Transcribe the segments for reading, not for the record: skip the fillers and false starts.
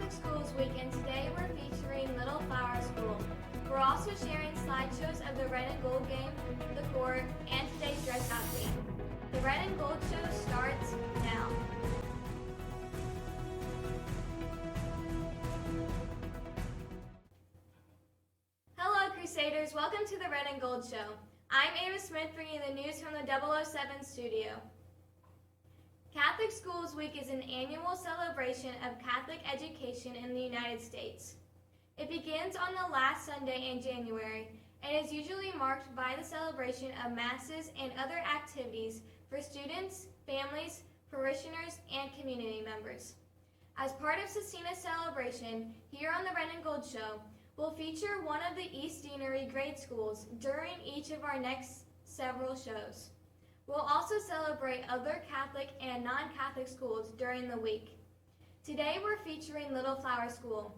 Catholic Schools Week, and today we're featuring Little Flower School. We're also sharing slideshows of the red and gold game, the court, and today's dress out theme. The red and gold show starts now. Hello Crusaders, welcome to the Red and Gold Show. I'm Ava Smith bringing the news from the 007 studio. Catholic Schools Week is an annual celebration of Catholic education in the United States. It begins on the last Sunday in January and is usually marked by the celebration of masses and other activities for students, families, parishioners, and community members. As part of Scecina's celebration, here on the Red and Gold Show, we'll feature one of the East Deanery grade schools during each of our next several shows. We'll also celebrate other Catholic and non-Catholic schools during the week. Today we're featuring Little Flower School,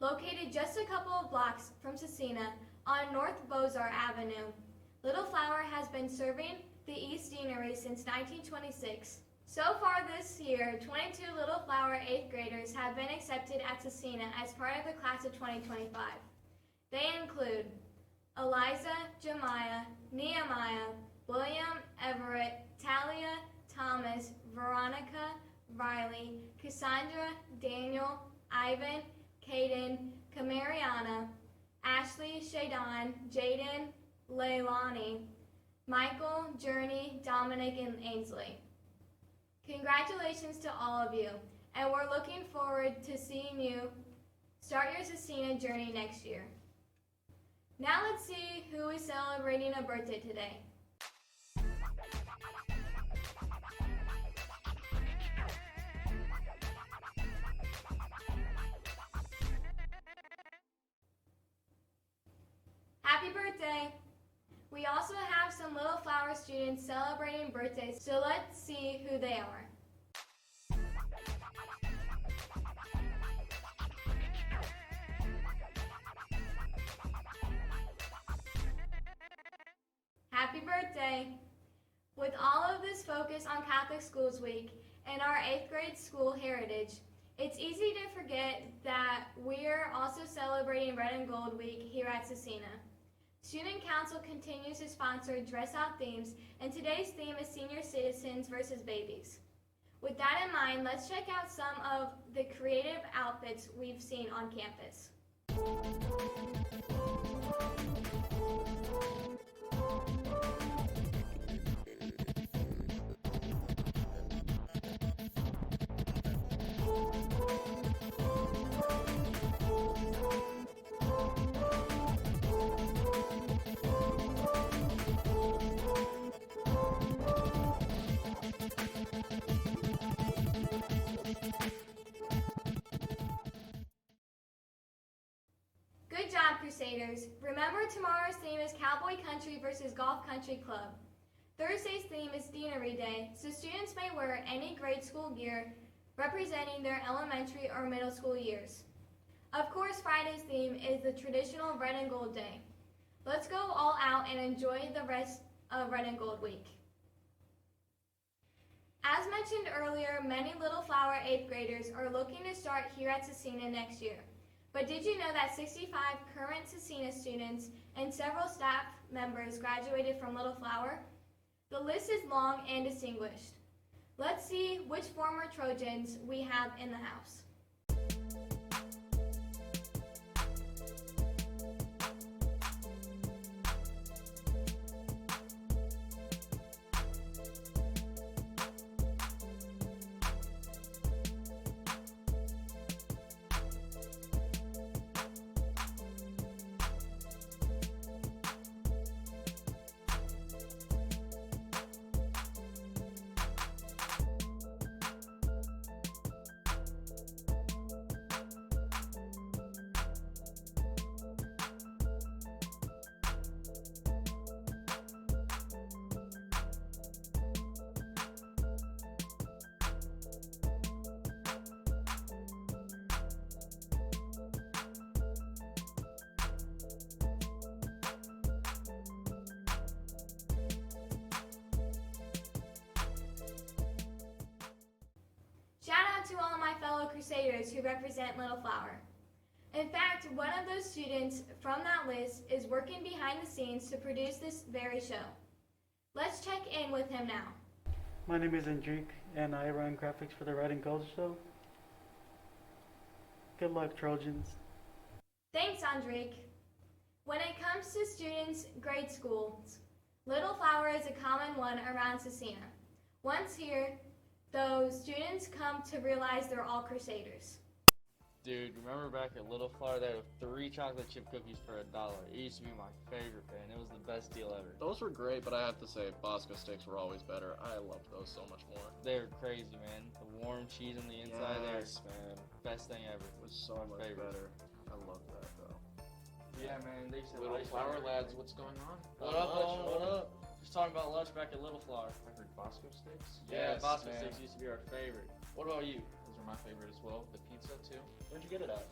located just a couple of blocks from Scecina on North Beaux-Arts Avenue. Little Flower has been serving the East Deanery since 1926. So far this year, 22 Little Flower 8th graders have been accepted at Scecina as part of the class of 2025. They include Eliza, Jemiah, Nehemiah, William, Everett, Talia, Thomas, Veronica, Riley, Cassandra, Daniel, Ivan, Caden, Camariana, Ashley, Shadon, Jaden, Leilani, Michael, Journey, Dominic, and Ainsley. Congratulations to all of you, and we're looking forward to seeing you start your Scecina journey next year. Now let's see who is celebrating a birthday today. Happy birthday! We also have some Little Flower students celebrating birthdays, so let's see who they are. Happy birthday! With all of this focus on Catholic Schools Week and our 8th grade school heritage, it's easy to forget that we're also celebrating Red and Gold Week here at Scecina. Student Council continues to sponsor dress-out themes, and today's theme is Senior Citizens versus Babies. With that in mind, let's check out some of the creative outfits we've seen on campus. Good job, Crusaders! Remember, tomorrow's theme is Cowboy Country versus Golf Country Club. Thursday's theme is Deanery Day, so students may wear any grade school gear representing their elementary or middle school years. Of course, Friday's theme is the traditional Red and Gold Day. Let's go all out and enjoy the rest of Red and Gold Week. As mentioned earlier, many Little Flower 8th graders are looking to start here at Scecina next year. But did you know that 65 current Scecina students and several staff members graduated from Little Flower? The list is long and distinguished. Let's see which former Trojans we have in the house. Crusaders who represent Little Flower. In fact, one of those students from that list is working behind the scenes to produce this very show. Let's check in with him now. My name is Enrique, and I run graphics for the Red and Gold Show. Good luck, Trojans. Thanks, Enrique. When it comes to students' grade schools, Little Flower is a common one around Scecina. Once here, though, students come to realize they're all Crusaders. Dude, remember back at Little Flower, they had 3 chocolate chip cookies for $1. It used to be my favorite, man. It was the best deal ever. Those were great, but I have to say, Bosco sticks were always better. I loved those so much more. They were crazy, man. The warm cheese on the inside, Yes, man. best thing ever. It was so much better. I love that, though. Yeah, man. They used to Little Flower lads, what's going on? What up, what up? Just talking about lunch back at Little Flower. I heard Bosco sticks. Yeah, Yes, Bosco man. sticks used to be our favorite. What about you? Those are my favorite as well. The pizza too. Where'd you get it at?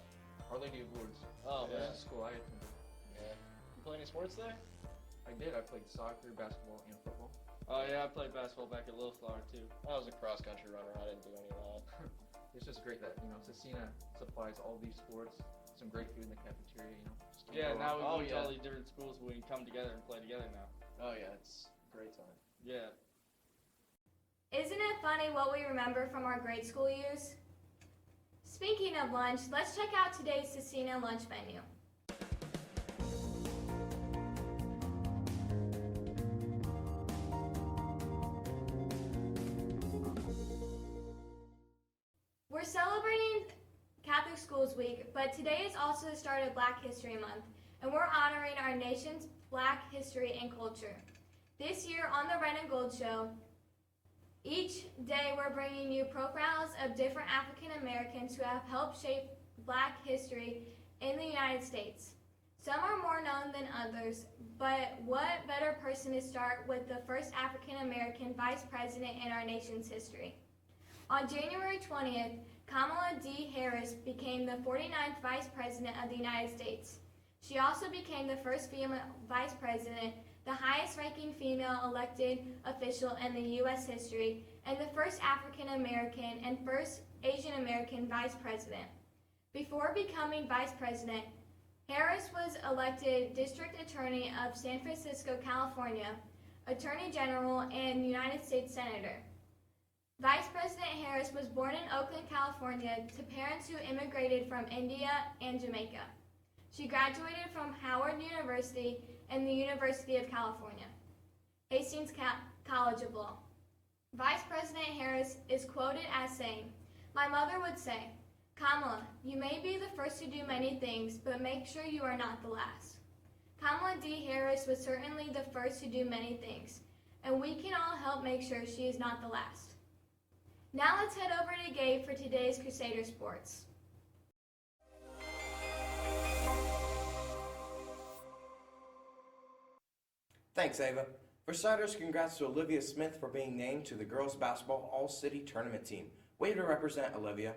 Our Lady of Lourdes. Oh, That's man. the school I attended. Yeah. You play any sports there? I did. I played soccer, basketball, and football. Oh, yeah, I played basketball back at Little Flower, too. I was a cross-country runner. I didn't do any of that. It's just great that Scecina supplies all these sports. Some great food in the cafeteria. Just can't Yeah, go now wrong. we go to all these different schools where we can come together and play together now. Oh, yeah, it's a great time. Yeah. Isn't it funny what we remember from our grade school years? Speaking of lunch, let's check out today's Scecina lunch menu. We're celebrating Catholic Schools Week, but today is also the start of Black History Month, and we're honoring our nation's Black history and culture. This year on the Red and Gold Show, each day we're bringing you profiles of different African Americans who have helped shape Black history in the United States. Some are more known than others, but what better person to start with the first African American vice president in our nation's history? On January 20th, Kamala D. Harris became the 49th Vice President of the United States. She also became the first female Vice President, the highest-ranking female elected official in the U.S. history, and the first African American and first Asian American Vice President. Before becoming Vice President, Harris was elected District Attorney of San Francisco, California, Attorney General, and United States Senator. Vice President Harris was born in Oakland, California, to parents who immigrated from India and Jamaica. She graduated from Howard University and the University of California, Hastings College of Law. Vice President Harris is quoted as saying, "My mother would say, Kamala, you may be the first to do many things, but make sure you are not the last." Kamala D. Harris was certainly the first to do many things, and we can all help make sure she is not the last. Now let's head over to Gabe for today's Crusader Sports. Thanks, Ava. For starters, congrats to Olivia Smith for being named to the girls basketball all-city tournament team. Way to represent, Olivia.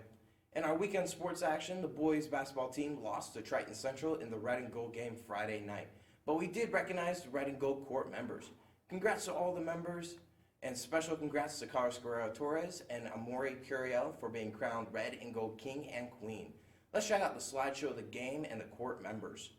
In our weekend sports action, the boys basketball team lost to Triton Central in the Red and Gold game Friday night. But we did recognize the Red and Gold court members. Congrats to all the members, and special congrats to Carlos Guerrero Torres and Amori Curiel for being crowned Red and Gold King and Queen. Let's check out the slideshow of the game and the court members.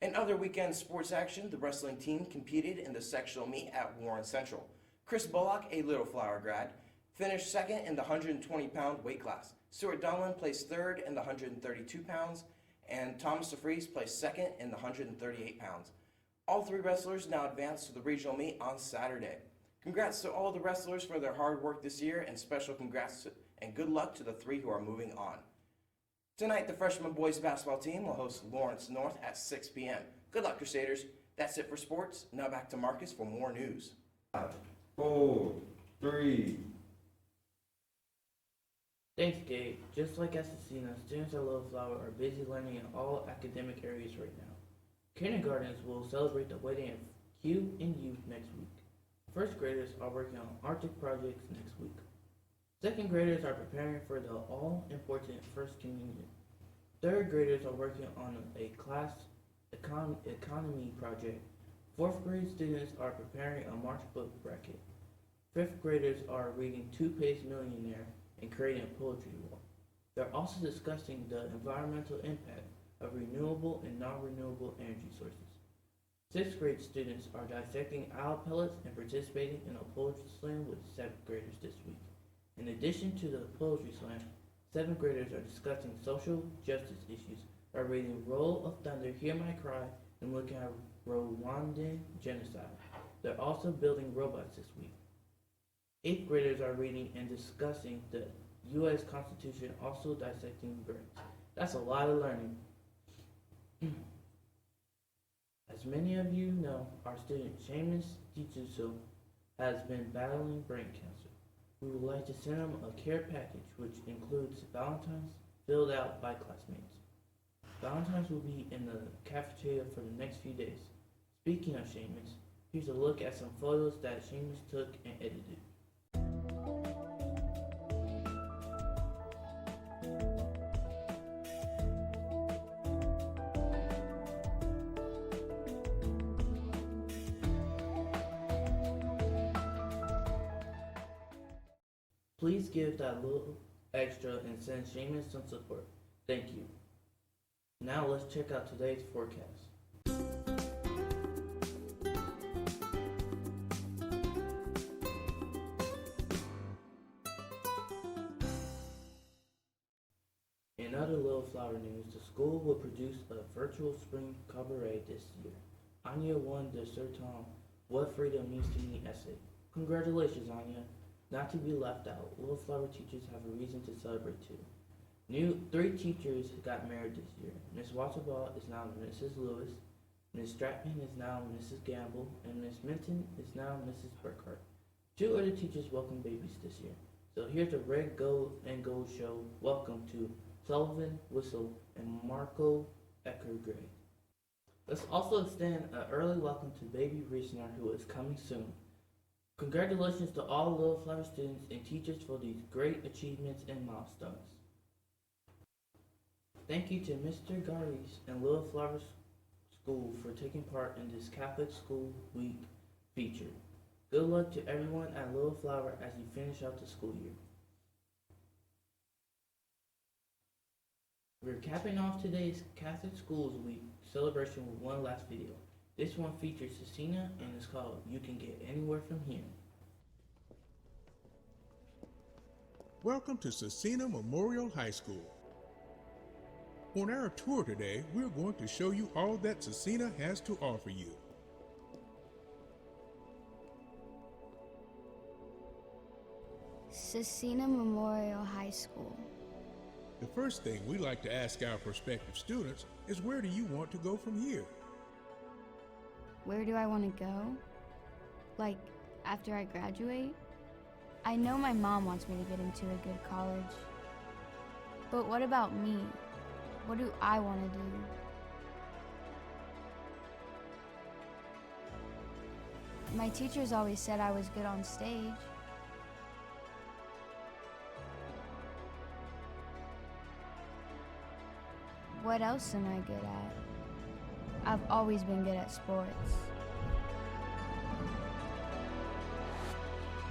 In other weekend sports action, the wrestling team competed in the sectional meet at Warren Central. Chris Bullock, a Little Flower grad, finished second in the 120-pound weight class. Stuart Donlan placed third in the 132 pounds, and Thomas DeFries placed second in the 138 pounds. All three wrestlers now advance to the regional meet on Saturday. Congrats to all the wrestlers for their hard work this year, and special congrats and good luck to the three who are moving on. Tonight, the freshman boys basketball team will host Lawrence North at 6 p.m. Good luck, Crusaders. That's it for sports. Now back to Marcus for more news. 5, 4, 3. Thanks, Gabe. Just like at Scecina, students at Little Flower are busy learning in all academic areas right now. Kindergartens will celebrate the wedding of Q and U next week. First graders are working on Arctic projects next week. Second graders are preparing for the all-important First Communion. Third graders are working on a class economy project. Fourth grade students are preparing a March book bracket. Fifth graders are reading Toothpaste Millionaire and creating a poetry wall. They're also discussing the environmental impact of renewable and non-renewable energy sources. Sixth grade students are dissecting owl pellets and participating in a poetry slam with seventh graders this week. In addition to the poetry slam, seventh graders are discussing social justice issues by reading Roll of Thunder, Hear My Cry, and looking at Rwandan genocide. They're also building robots this week. Eighth graders are reading and discussing the U.S. Constitution, also dissecting birds. That's a lot of learning. As many of you know, our student Seamus Dichuso has been battling brain cancer. We would like to send him a care package which includes Valentine's filled out by classmates. Valentine's will be in the cafeteria for the next few days. Speaking of Seamus, here's a look at some photos that Seamus took and edited. Please give that little extra and send Seamus some support. Thank you. Now let's check out today's forecast. In other Little Flower news, the school will produce a virtual spring cabaret this year. Anya won the Certain What Freedom Means to Me essay. Congratulations, Anya. Not to be left out, Little Flower teachers have a reason to celebrate too. 3 teachers got married this year. Miss Wasserball is now Mrs. Lewis, Miss Stratman is now Mrs. Gamble, and Miss Minton is now Mrs. Burkhart. 2 other teachers welcomed babies this year. So here's the Red, Gold, and Gold show. Welcome to Sullivan Whistle and Marco Eckergray. Let's also extend an early welcome to baby Reesner, who is coming soon. Congratulations to all Little Flower students and teachers for these great achievements and milestones. Thank you to Mr. Garis and Little Flower School for taking part in this Catholic School Week feature. Good luck to everyone at Little Flower as you finish out the school year. We're capping off today's Catholic Schools Week celebration with one last video. This one features Scecina and is called You Can Get Anywhere From Here. Welcome to Scecina Memorial High School. On our tour today, we're going to show you all that Scecina has to offer you. Scecina Memorial High School. The first thing we like to ask our prospective students is, where do you want to go from here? Where do I want to go? Like, after I graduate? I know my mom wants me to get into a good college. But what about me? What do I want to do? My teachers always said I was good on stage. What else am I good at? I've always been good at sports.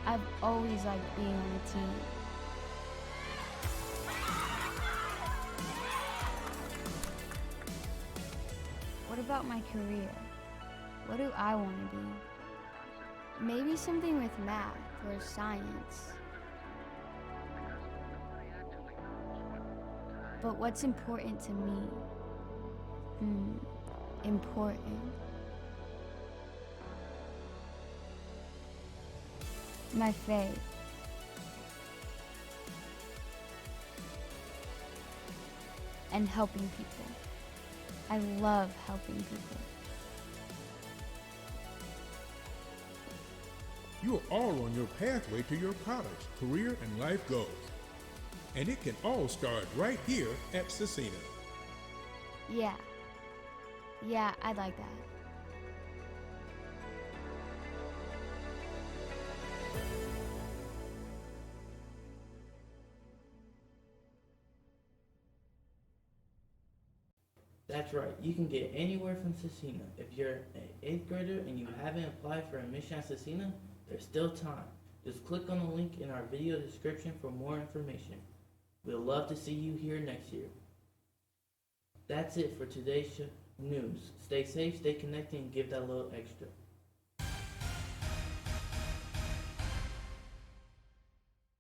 I've always liked being on a team. What about about my career. What do I want to be? Maybe something with math or science. But what's important to me? Important. My faith. And helping people. I love helping people. You're all on your pathway to your college, career, and life goals. And it can all start right here at Scecina. Yeah, I'd like that. That's right, you can get anywhere from Scecina. If you're an 8th grader and you haven't applied for admission at Scecina, there's still time. Just click on the link in our video description for more information. We'll love to see you here next year. That's it for today's news. Stay safe, stay connected, and give that little extra.